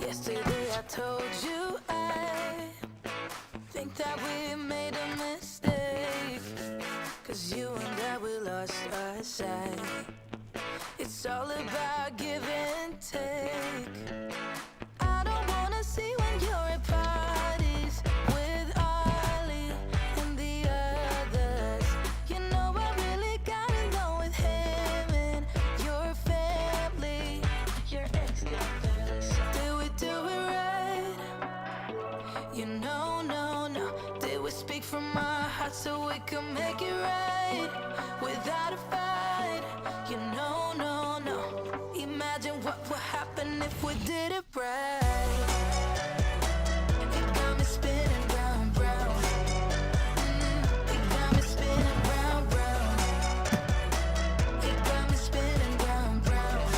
Yesterday I told you I think that we made a mistake, 'cause you and I, we lost our sight. It's all about give and take. I don't wanna see when you're at parties with Ollie and the others. You know I really got along with him and your family. Your ex got barely said. Did we do it right? You know, no. Did we speak from our hearts so we can make it right without a fight? You know, no. Imagine what would happen if we did it right. You got me spinning round, round. You got me spinning round, round. You got me spinning round, round.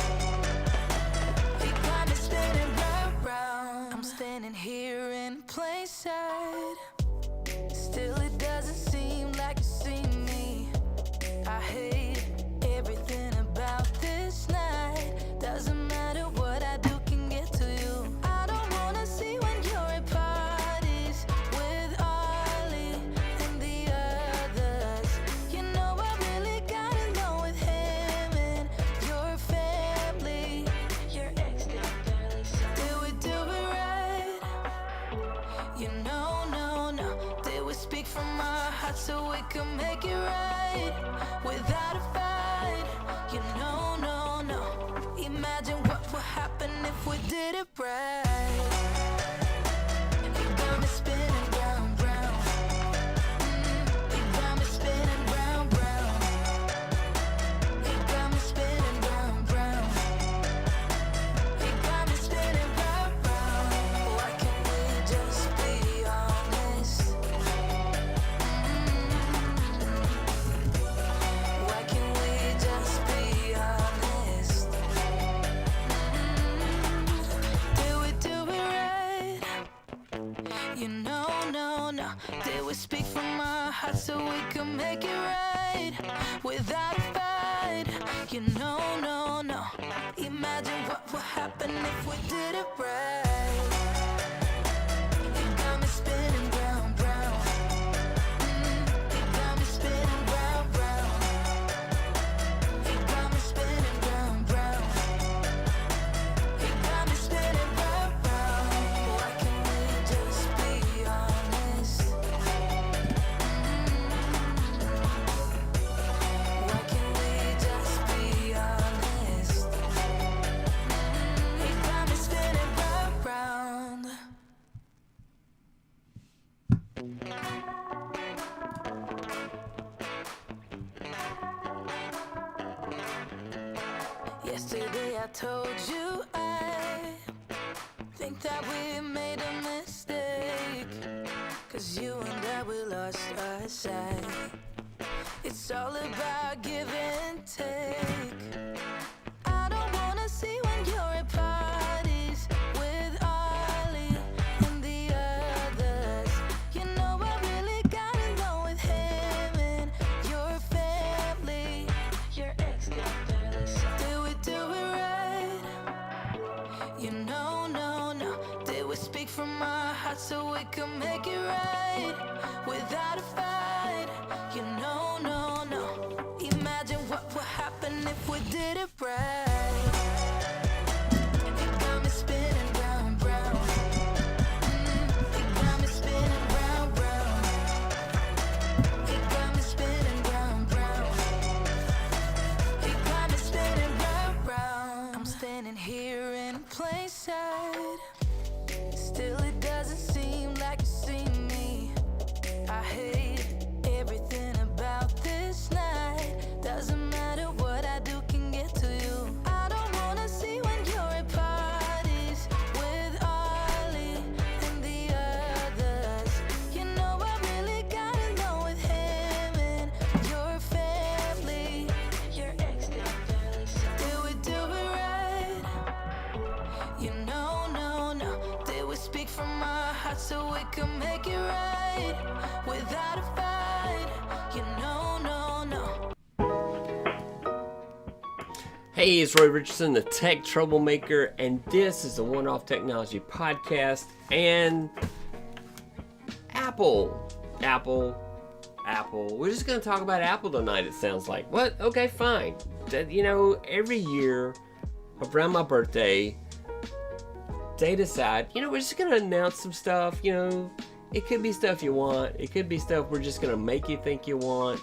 You got me spinning round, round. I'm standing here in plain sight. Still it doesn't seem like you see me. I hate everything about this night. Doesn't matter what I do can get to you. I don't wanna see when you're at parties with Ollie and the others. You know I really got along with him and your family. Your ex got barely said. Did we do it right? You know, no. Did we speak from our hearts so we can make it right without a fight? You know, no. Imagine what would happen if we did it right. You got me spinning round, round. You got me spinning round, round. You got me spinning round, round. You got me spinning round, round. Why can't we just be honest? Why can't we just be honest? Did we do it right? You know, no. Did we speak from our hearts so we can make it right without a fight? You know, no. Imagine what would happen if we did it right. You got me spinning round, round. You got me spinning round, round. You got me spinning round, round. You got me spinning round, round. Why can't we just be honest? Why can't we just be honest? You got me spinning round, round. Yesterday I told you I think that we made a mistake, 'cause you and I, we lost our sight. It's all about give and take. I don't wanna see when you're at parties with Ollie and the others. You know I really got along with him and your family. Your ex got barely said. Did we do it right? You know, no. Did we speak from our hearts so we can make it right without a fight? You know, no. Imagine what would happen if we did it right. You got me spinning round, round. You got me spinning round, round. You got me spinning round, round. You got me spinning round, round. I'm standing here in plain sight. Still it doesn't seem like you see me. I hate everything about this night. Doesn't matter what I do can get to you. I don't wanna see when you're at parties with Ollie and the others. You know I really got along with him and your family. Your ex got barely said. Did we do it right? You know, no. Did we speak from our hearts so we can make it right without a fight? You know, no. Hey, it's Roy Richardson, the Tech Troublemaker, and this is the One-Off Technology Podcast. And Apple. We're just going to talk about Apple tonight, it sounds like. What? Okay, fine. Every year around my birthday, they decide, we're just going to announce some stuff. It could be stuff you want. It could be stuff we're just going to make you think you want.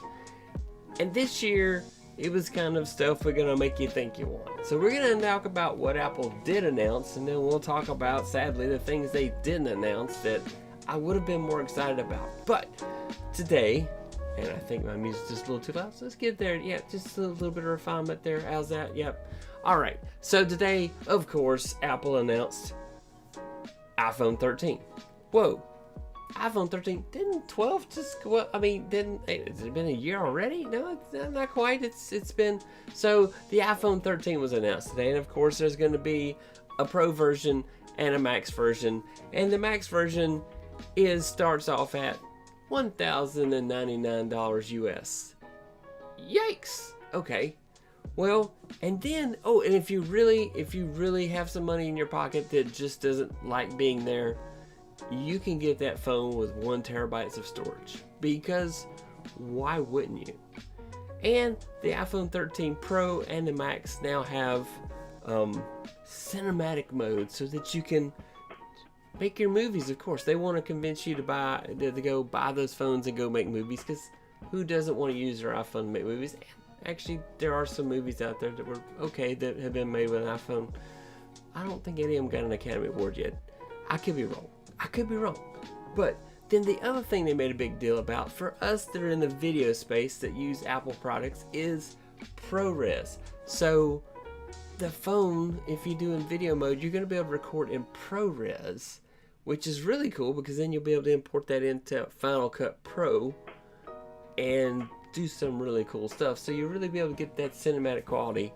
And this year, it was kind of stuff we're going to make you think you want. So we're going to talk about what Apple did announce, and then we'll talk about, sadly, the things they didn't announce that I would have been more excited about. But today, and I think my music's just a little too loud, so let's get there. Yeah, just a little bit of refinement there. How's that? Yep. All right. So today, of course, Apple announced iPhone 13. Whoa. iPhone 13, didn't 12 just go up? Has it been a year already? No, it's not quite. It's been, so the iPhone 13 was announced today, and of course there's going to be a Pro version and a Max version, and the Max version starts off at $1,099 US. Yikes. Okay. Well, and then, and if you really have some money in your pocket that just doesn't like being there, you can get that phone with 1 terabyte of storage, because why wouldn't you? And the iPhone 13 Pro and the Max now have cinematic mode so that you can make your movies. Of course, they want to convince you to go buy those phones and go make movies, because who doesn't want to use their iPhone to make movies? Actually, there are some movies out there that were okay that have been made with an iPhone. I don't think any of them got an Academy Award yet. I could be wrong. But then the other thing they made a big deal about for us that are in the video space that use Apple products is ProRes. So the phone, if you do in video mode, you're going to be able to record in ProRes, which is really cool, because then you'll be able to import that into Final Cut Pro and do some really cool stuff. So you'll really be able to get that cinematic quality.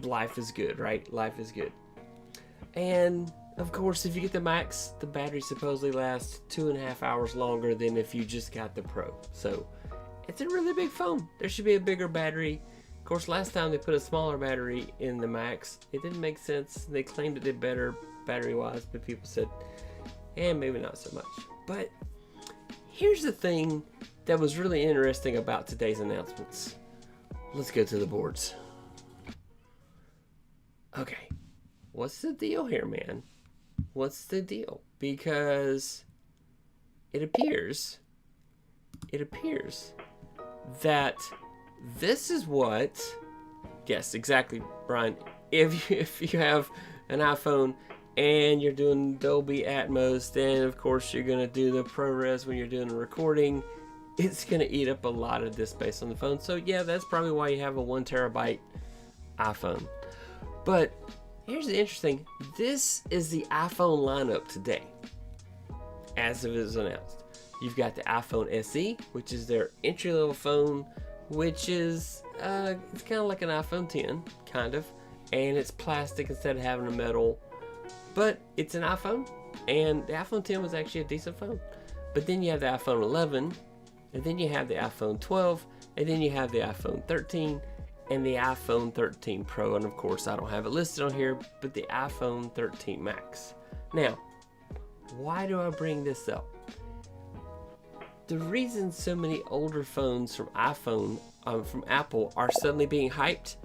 Life is good, right? Life is good. And of course, if you get the Max, the battery supposedly lasts 2.5 hours longer than if you just got the Pro. So it's a really big phone. There should be a bigger battery. Of course, last time they put a smaller battery in the Max, it didn't make sense. They claimed it did better battery-wise, but people said, maybe not so much. But here's the thing that was really interesting about today's announcements. Let's go to the boards. Okay, what's the deal here, man? What's the deal? Because it appears that this is what, yes, exactly, Brian, if you have an iPhone and you're doing Dolby Atmos, then of course you're going to do the ProRes when you're doing the recording. It's going to eat up a lot of disk space on the phone. So yeah, that's probably why you have a 1 terabyte iPhone. But here's the interesting, this is the iPhone lineup today, as it is announced. You've got the iPhone SE, which is their entry-level phone, which is, it's kind of like an iPhone 10, kind of, and it's plastic instead of having a metal, but it's an iPhone, and the iPhone 10 was actually a decent phone. But then you have the iPhone 11, and then you have the iPhone 12, and then you have the iPhone 13, and the iPhone 13 Pro, and of course I don't have it listed on here, but the iPhone 13 Max. Now, why do I bring this up? The reason so many older phones from from Apple are suddenly being hyped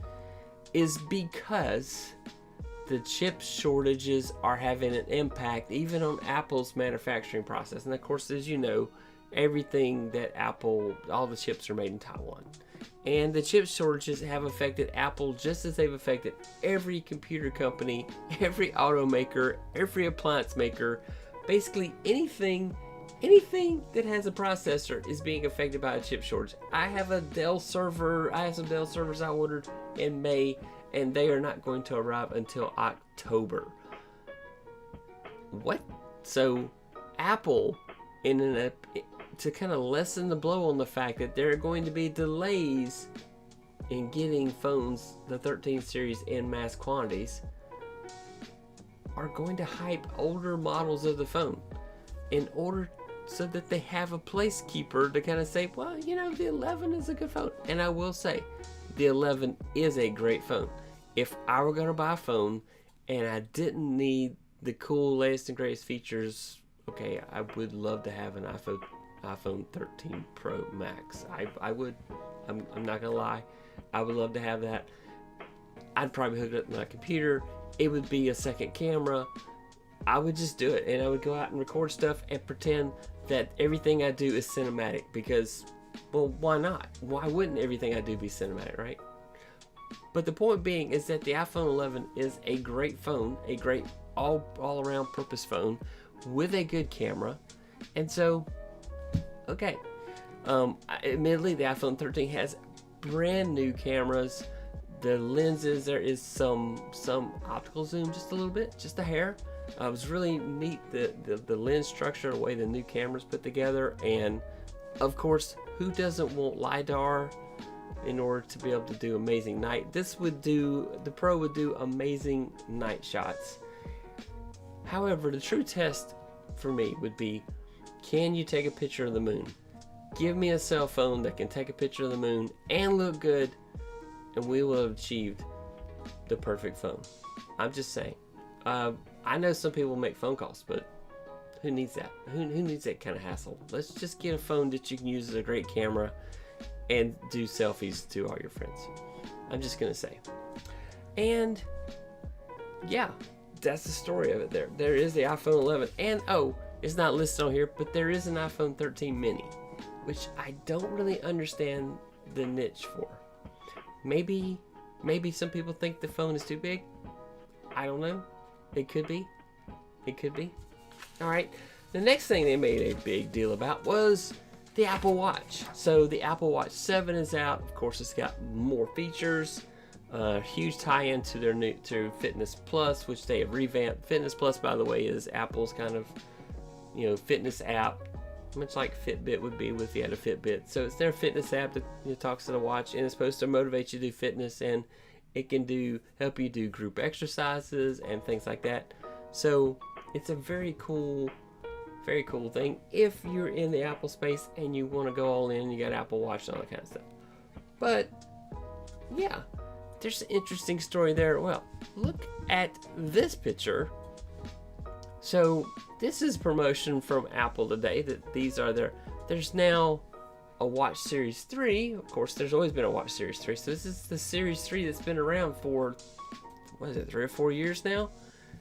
is because the chip shortages are having an impact even on Apple's manufacturing process. And of course, as you know, everything that Apple, all the chips are made in Taiwan. And the chip shortages have affected Apple just as they've affected every computer company, every automaker, every appliance maker. Basically anything that has a processor is being affected by a chip shortage. I have some Dell servers I ordered in May, and they are not going to arrive until October. What? So Apple, to kind of lessen the blow on the fact that there are going to be delays in getting phones, the 13 series, in mass quantities, are going to hype older models of the phone in order so that they have a placekeeper to kind of say, well, the 11 is a good phone. And I will say, the 11 is a great phone. If I were going to buy a phone and I didn't need the cool latest and greatest features, okay, I would love to have an iPhone 13 Pro Max. I would. I'm not going to lie. I would love to have that. I'd probably hook it up to my computer. It would be a second camera. I would just do it, and I would go out and record stuff and pretend that everything I do is cinematic, because, well, why not? Why wouldn't everything I do be cinematic, right? But the point being is that the iPhone 11 is a great phone, a great all-around purpose phone with a good camera. And so, okay, admittedly, the iPhone 13 has brand new cameras. The lenses, there is some optical zoom, just a little bit, just a hair. It was really neat, the lens structure, the way the new camera's put together. And of course, who doesn't want LiDAR in order to be able to do amazing night? The Pro would do amazing night shots. However, the true test for me would be, can you take a picture of the moon? Give me a cell phone that can take a picture of the moon and look good, and we will have achieved the perfect phone. I'm just saying. I know some people make phone calls, but who needs that? Who needs that kind of hassle? Let's just get a phone that you can use as a great camera and do selfies to all your friends. I'm just gonna say. And yeah, that's the story of it there. There is the iPhone 11, and it's not listed on here, but there is an iPhone 13 mini, which I don't really understand the niche for. Maybe some people think the phone is too big. I don't know. It could be. All right. The next thing they made a big deal about was the Apple Watch. So the Apple Watch 7 is out. Of course, it's got more features. Huge tie-in to their to Fitness Plus, which they have revamped. Fitness Plus, by the way, is Apple's kind of fitness app, much like Fitbit would be with the Fitbit. So it's their fitness app that talks to the watch, and it's supposed to motivate you to do fitness, and it can help you do group exercises and things like that. So it's a very cool thing if you're in the Apple space and you want to go all in. You got Apple Watch and all that kind of stuff. But yeah, there's an interesting story there. Well, look at this picture. So this is promotion from Apple today, that these are there's now a Watch Series 3. Of course, there's always been a Watch Series 3. So this is the Series 3 that's been around for, 3 or 4 years now?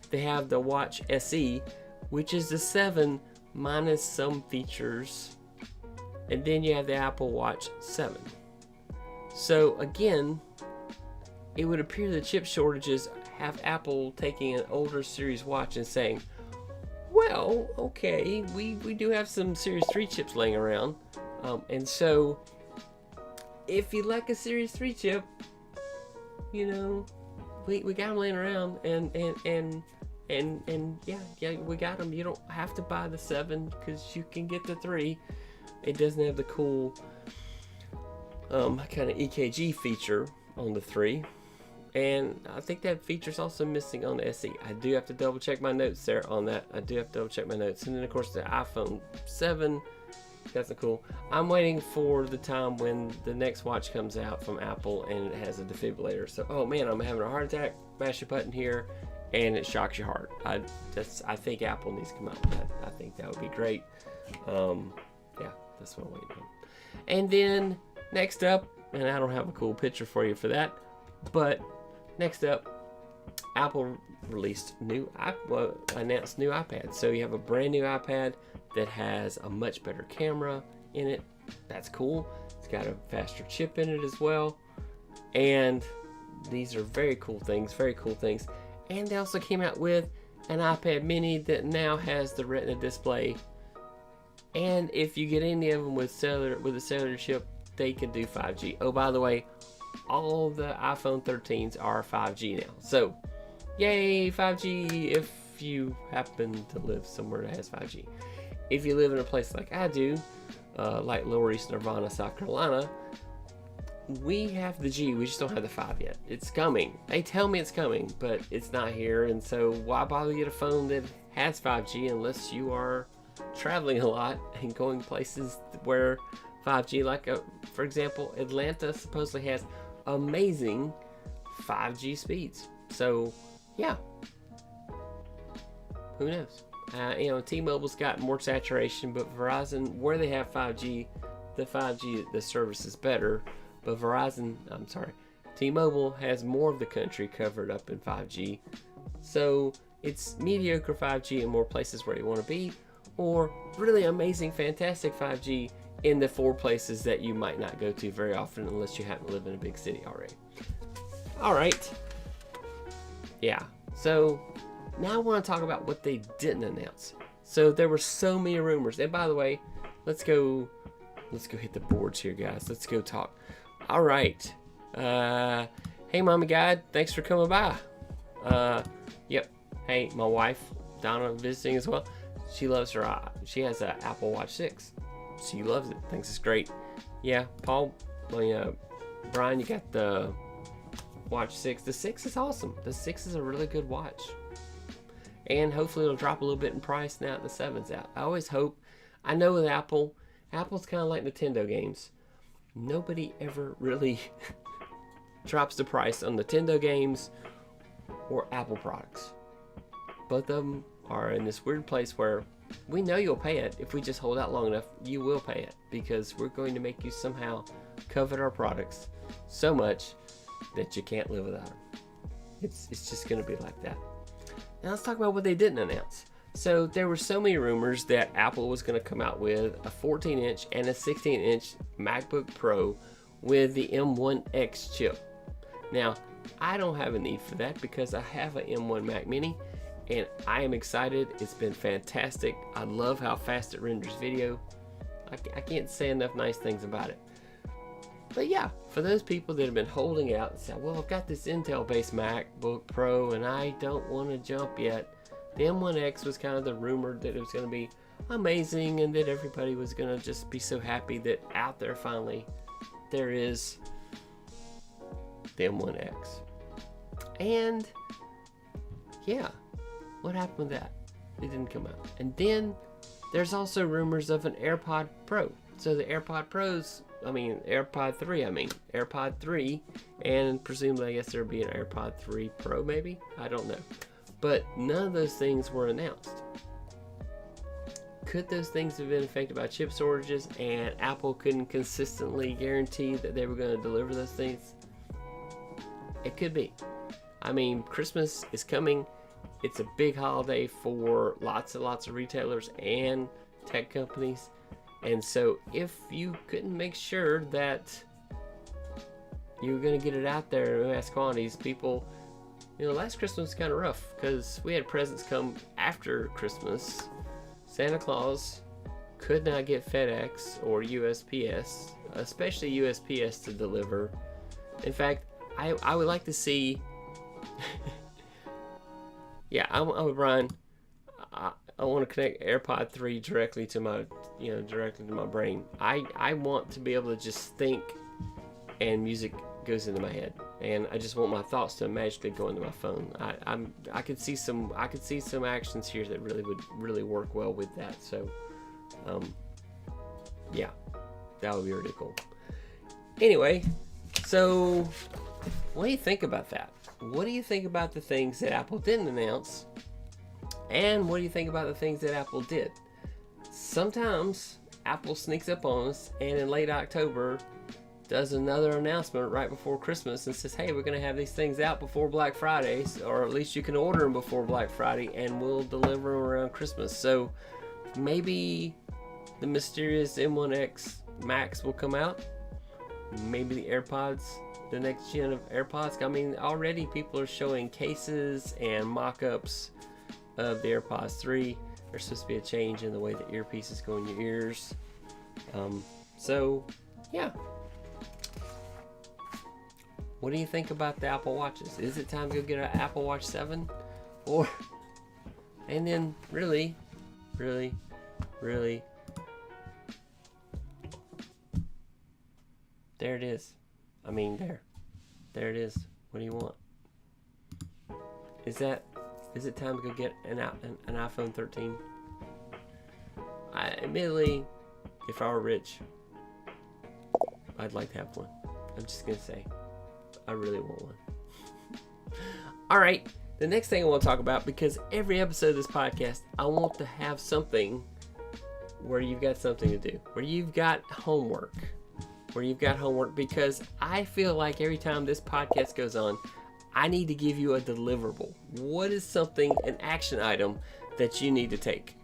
They have the Watch SE, which is the 7 minus some features. And then you have the Apple Watch 7. So again, it would appear the chip shortages have Apple taking an older Series watch and saying, well, okay, we do have some Series 3 chips laying around. And so, if you like a Series 3 chip, we got them laying around, and yeah, we got them. You don't have to buy the 7 because you can get the 3. It doesn't have the cool kind of EKG feature on the 3. And I think that feature's also missing on the SE. I do have to double check my notes there on that. And then, of course, the iPhone 7. That's cool. I'm waiting for the time when the next watch comes out from Apple and it has a defibrillator. So, oh man, I'm having a heart attack. Mash your button here, and it shocks your heart. I think Apple needs to come out with that. I think that would be great. Yeah, that's what I'm waiting on. And then next up, and I don't have a cool picture for you for that, but next up, Apple announced new iPad. So you have a brand new iPad that has a much better camera in it. That's cool. It's got a faster chip in it as well. And these are very cool things. And they also came out with an iPad mini that now has the Retina display. And if you get any of them with a cellular chip, they can do 5G. Oh, by the way, all the iPhone 13s are 5G now. So, yay, 5G if you happen to live somewhere that has 5G. If you live in a place like I do, like Lower East Nirvana, South Carolina, we have the G, we just don't have the 5 yet. It's coming. They tell me it's coming, but it's not here, and so why bother to get a phone that has 5G unless you are traveling a lot and going places where 5G, like, for example, Atlanta supposedly has amazing 5G speeds. So, yeah. Who knows? You know, T-Mobile's got more saturation, but Verizon, where they have 5G, the service is better. But T-Mobile has more of the country covered up in 5G. So it's mediocre 5G in more places where you want to be, or really amazing, fantastic 5G in the 4 places that you might not go to very often unless you happen to live in a big city already. Alright. Yeah. So now I want to talk about what they didn't announce. So there were so many rumors. And by the way, let's go hit the boards here, guys. Let's go talk. Alright. Hey, Mommy Guide. Thanks for coming by. Yep. Hey, my wife, Donna, visiting as well. She loves her. She has an Apple Watch 6. She loves it. Thinks it's great. Yeah, Paul. Brian, you got the Watch 6. The 6 is awesome. The 6 is a really good watch. And hopefully it'll drop a little bit in price now that the 7's out. I always hope. I know with Apple's kind of like Nintendo games. Nobody ever really drops the price on Nintendo games or Apple products. Both of them are in this weird place where we know you'll pay it. If we just hold out long enough, you will pay it, because we're going to make you somehow covet our products so much that you can't live without them. It's just going to be like that. Now let's talk about what they didn't announce. So there were so many rumors that Apple was going to come out with a 14-inch and a 16-inch MacBook Pro with the M1x chip. Now, I don't have a need for that because I have an M1 Mac Mini, and I am excited. It's been fantastic. I love how fast it renders video. I can't say enough nice things about it. But yeah, for those people that have been holding out and say, well, I've got this Intel-based MacBook Pro and I don't want to jump yet. The M1X was kind of the rumor that it was going to be amazing and that everybody was going to just be so happy that out there finally there is the M1X. And yeah, what happened with that? It didn't come out. And then there's also rumors of an AirPod Pro. So the AirPod 3, and presumably I guess there'll be an AirPod 3 Pro maybe? I don't know. But none of those things were announced. Could those things have been affected by chip shortages and Apple couldn't consistently guarantee that they were going to deliver those things? It could be. I mean, Christmas is coming. It's a big holiday for lots and lots of retailers and tech companies. And so if you couldn't make sure that you were going to get it out there in mass quantities, people, last Christmas was kind of rough because we had presents come after Christmas. Santa Claus could not get FedEx or USPS, especially USPS, to deliver. In fact, I would like to see yeah, I'm with Brian. I want to connect AirPod 3 directly to my brain. I want to be able to just think and music goes into my head, and I just want my thoughts to magically go into my phone. I could see some actions here that would really work well with that. So yeah, that would be really cool. Anyway, so what do you think about that? What do you think about the things that Apple didn't announce? And what do you think about the things that Apple did? Sometimes Apple sneaks up on us and in late October does another announcement right before Christmas and says, hey, we're going to have these things out before Black Friday, or at least you can order them before Black Friday and we'll deliver them around Christmas. So maybe the mysterious M1X Max will come out. Maybe the AirPods, the next gen of AirPods. I mean, already people are showing cases and mock-ups of the AirPods 3. There's supposed to be a change in the way the earpieces go in your ears. So, yeah. What do you think about the Apple Watches? Is it time to go get an Apple Watch 7? And then, really, there it is. I mean, there it is. What do you want? Is it time to go get an iPhone 13? Admittedly, if I were rich, I'd like to have one. I'm just gonna say, I really want one. All right, the next thing I want to talk about, because every episode of this podcast, I want to have something where you've got something to do, where you've got homework, because I feel like every time this podcast goes on, I need to give you a deliverable. What is something, an action item that you need to take?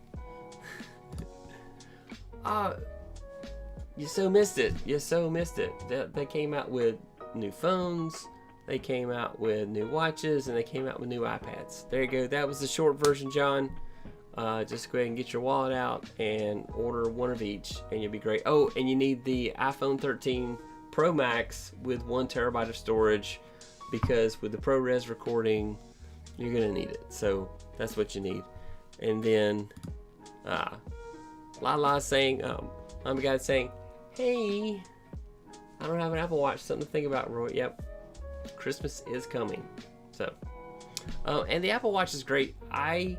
You so missed it. They came out with new phones, they came out with new watches, and they came out with new iPads. There you go. That was the short version, John. Just go ahead and get your wallet out and order one of each, and you'll be great. Oh, and you need the iPhone 13 Pro Max with 1 terabyte of storage, because with the ProRes recording, you're gonna need it. So that's what you need. And then Lala's saying, I'm a guy saying, hey, I don't have an Apple Watch. Something to think about, Roy. Yep, Christmas is coming. So, and the Apple Watch is great. I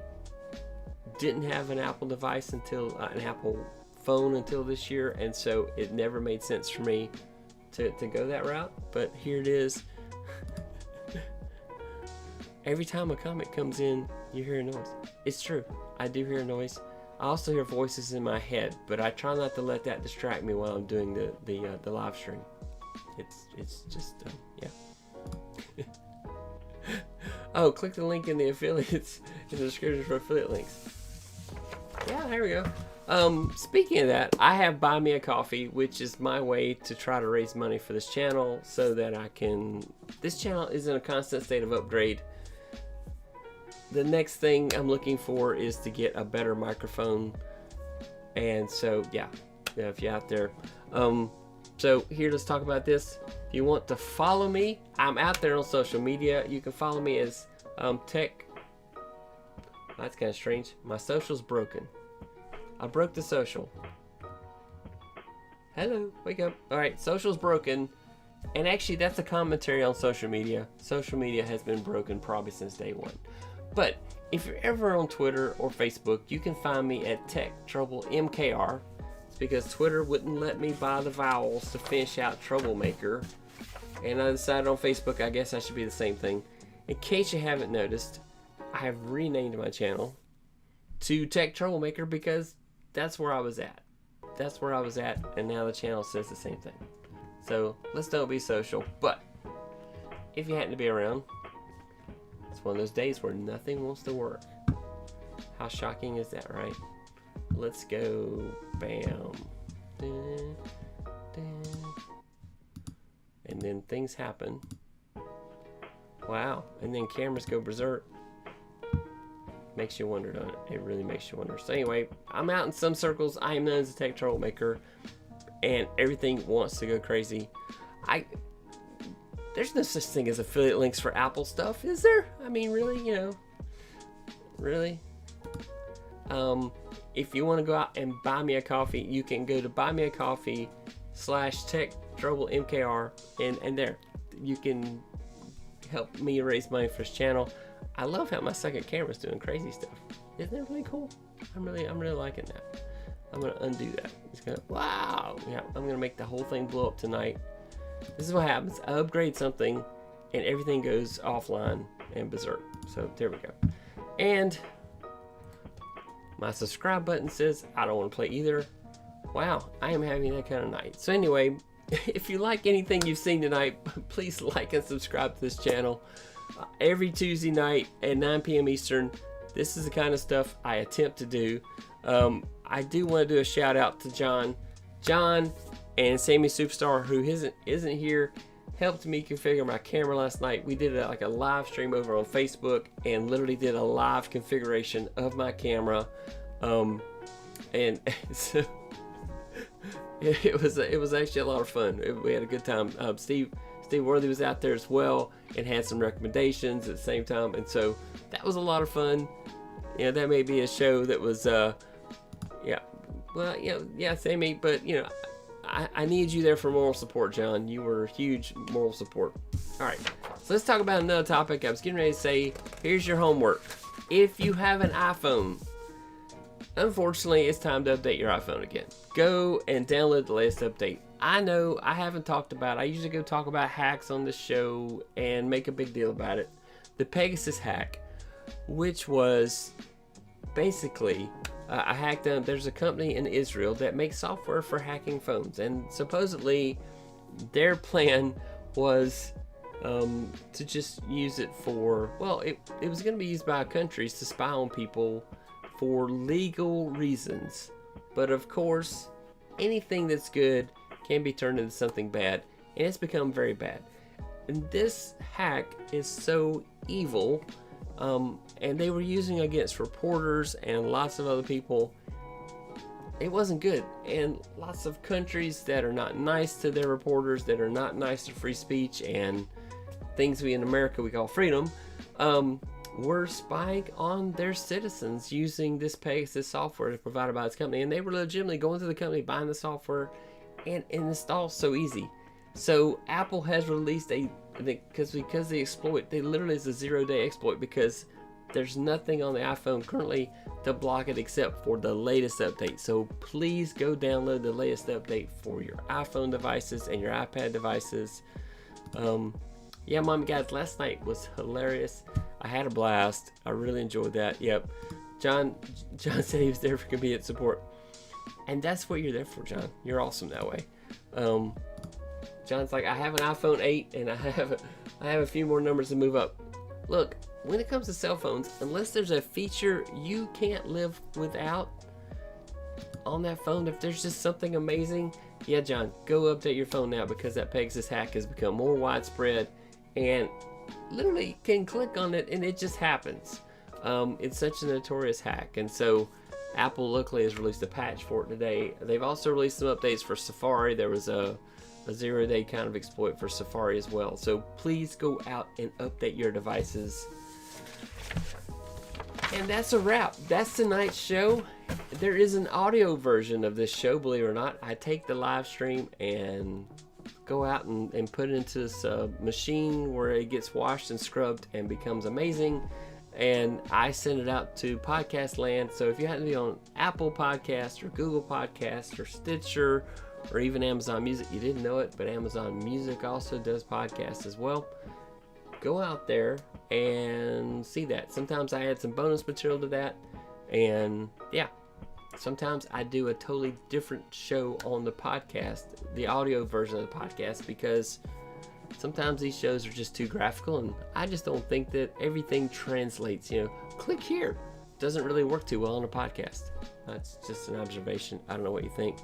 didn't have an Apple device until an Apple phone until this year, and so it never made sense for me to go that route. But here it is. Every time a comment comes in, you hear a noise. It's true. I do hear a noise. I also hear voices in my head, but I try not to let that distract me while I'm doing the live stream. It's just yeah. Oh, click the link in the affiliates in the description for affiliate links. Yeah, there we go. Speaking of that, I have Buy Me a Coffee, which is my way to try to raise money for this channel so that I can. This channel is in a constant state of upgrade. The next thing I'm looking for is to get a better microphone, and so yeah, if you're out there, so here, let's talk about this. If you want to follow me, I'm out there on social media. You can follow me as Tech. That's kind of strange. My social's broken. I broke the social. Hello, wake up. All right, social's broken, and actually that's a commentary on social media. Social media has been broken probably since day one. But if you're ever on Twitter or Facebook, you can find me at Tech Trouble MKR. It's because Twitter wouldn't let me buy the vowels to finish out Troublemaker. And I decided on Facebook, I guess I should be the same thing. In case you haven't noticed, I have renamed my channel to Tech Troublemaker because that's where I was at. And now the channel says the same thing. So let's don't be social. But if you happen to be around, it's one of those days where nothing wants to work. How shocking is that, right? Let's go. Bam. Dun, dun. And then things happen. Wow. And then cameras go berserk. Makes you wonder, doesn't it? It really makes you wonder. So anyway, I'm out in some circles. I am known as a tech troublemaker, and everything wants to go crazy. There's no such thing as affiliate links for Apple stuff, is there? I mean, really, really? If you want to go out and buy me a coffee, you can go to buymeacoffee.com/TechTroubleMKR, and there, you can help me raise money for this channel. I love how my second camera's doing crazy stuff. Isn't that really cool? I'm really liking that. I'm gonna undo that. It's gonna, wow. Yeah, I'm gonna make the whole thing blow up tonight. This is what happens. I upgrade something and everything goes offline and berserk. So there we go. And my subscribe button says I don't want to play either. Wow, I am having that kind of night. So anyway, if you like anything you've seen tonight, please like and subscribe to this channel. Every Tuesday night at 9 p.m. Eastern, this is the kind of stuff I attempt to do. I do want to do a shout out to John and Sammy Superstar, who isn't here, helped me configure my camera last night. We did like a live stream over on Facebook and literally did a live configuration of my camera, and so it was actually a lot of fun. We had a good time. Steve Worthy was out there as well and had some recommendations at the same time, and so that was a lot of fun. That may be a show that was Sammy, but I need you there for moral support, John. You were huge moral support. All right, so let's talk about another topic. I was getting ready to say, here's your homework. If you have an iPhone, unfortunately, it's time to update your iPhone again. Go and download the latest update. I know I haven't talked about, I usually go talk about hacks on the show and make a big deal about it. The Pegasus Hack, which was basically a hack done. There's a company in Israel that makes software for hacking phones, and supposedly their plan was to just use it for, well, it was going to be used by countries to spy on people for legal reasons. But of course, anything that's good can be turned into something bad, and it's become very bad. And this hack is so evil, and they were using it against reporters and lots of other people. It wasn't good, and lots of countries that are not nice to their reporters, that are not nice to free speech and things we in America we call freedom, were spying on their citizens using this Pegasus software provided by this company. And they were legitimately going to the company, buying the software, and install so easy. So Apple has released because the exploit, they literally is a 0-day exploit, because there's nothing on the iPhone currently to block it except for the latest update. So please go download the latest update for your iPhone devices and your iPad devices. Yeah, Mom, guys, last night was hilarious. I had a blast. I really enjoyed that. Yep. John said he was there for convenient support. And that's what you're there for, John. You're awesome that way. John's like, I have an iPhone 8 and I have a few more numbers to move up. Look, when it comes to cell phones, unless there's a feature you can't live without on that phone, if there's just something amazing, yeah, John, go update your phone now, because that Pegasus hack has become more widespread, and literally can click on it and it just happens. It's such a notorious hack, and so Apple luckily has released a patch for it today. They've also released some updates for Safari. There was a 0-day kind of exploit for Safari as well. So please go out and update your devices. And that's a wrap. That's tonight's show. There is an audio version of this show, believe it or not. I take the live stream and go out and put it into this machine where it gets washed and scrubbed and becomes amazing. And I send it out to podcast land. So if you happen to be on Apple Podcasts or Google Podcasts or Stitcher or even Amazon Music, you didn't know it, but Amazon Music also does podcasts as well. Go out there and see that. Sometimes I add some bonus material to that. And yeah, sometimes I do a totally different show on the podcast, the audio version of the podcast, because sometimes these shows are just too graphical, and I just don't think that everything translates. Click here doesn't really work too well on a podcast. That's just an observation. I don't know what you think.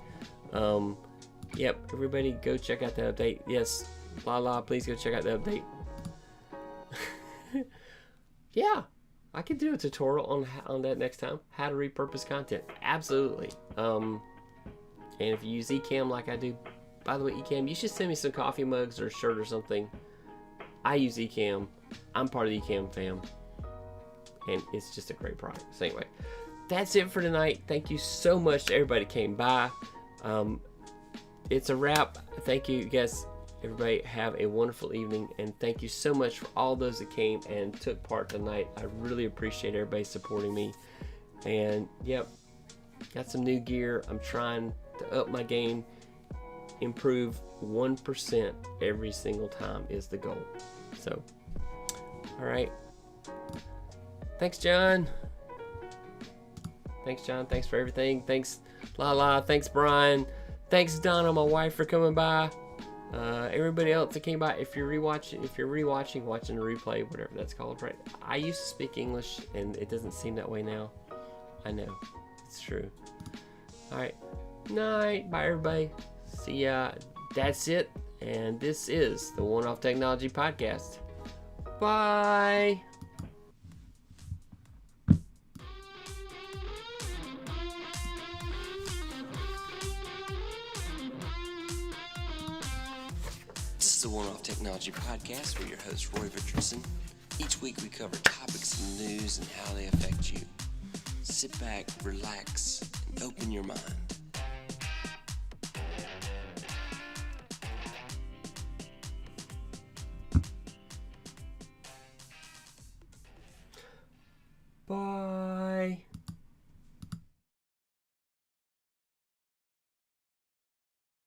Yep, everybody go check out the update. Yes, please go check out the update. Yeah, I could do a tutorial on that next time. How to repurpose content. Absolutely. And if you use Ecamm like I do, by the way, Ecamm, you should send me some coffee mugs or a shirt or something. I use Ecamm. I'm part of the Ecamm fam. And it's just a great product. So anyway, that's it for tonight. Thank you so much to everybody that came by. It's a wrap. Thank you, guys. Everybody have a wonderful evening. And thank you so much for all those that came and took part tonight. I really appreciate everybody supporting me. And yep, got some new gear. I'm trying to up my game. Improve 1% every single time is the goal. So, all right. Thanks, John. Thanks, John. Thanks for everything. Thanks, Lala. Thanks, Brian. Thanks, Donna, my wife, for coming by. Everybody else that came by. If you're watching the replay, whatever that's called, right? I used to speak English, and it doesn't seem that way now. I know, it's true. All right. Night. Bye, everybody. See ya. That's it. And this is the One Off Technology Podcast. Bye. This is the One Off Technology Podcast. We're your host, Roy Richardson. Each week we cover topics in the news and how they affect you. Sit back, relax, and open your mind. Bye.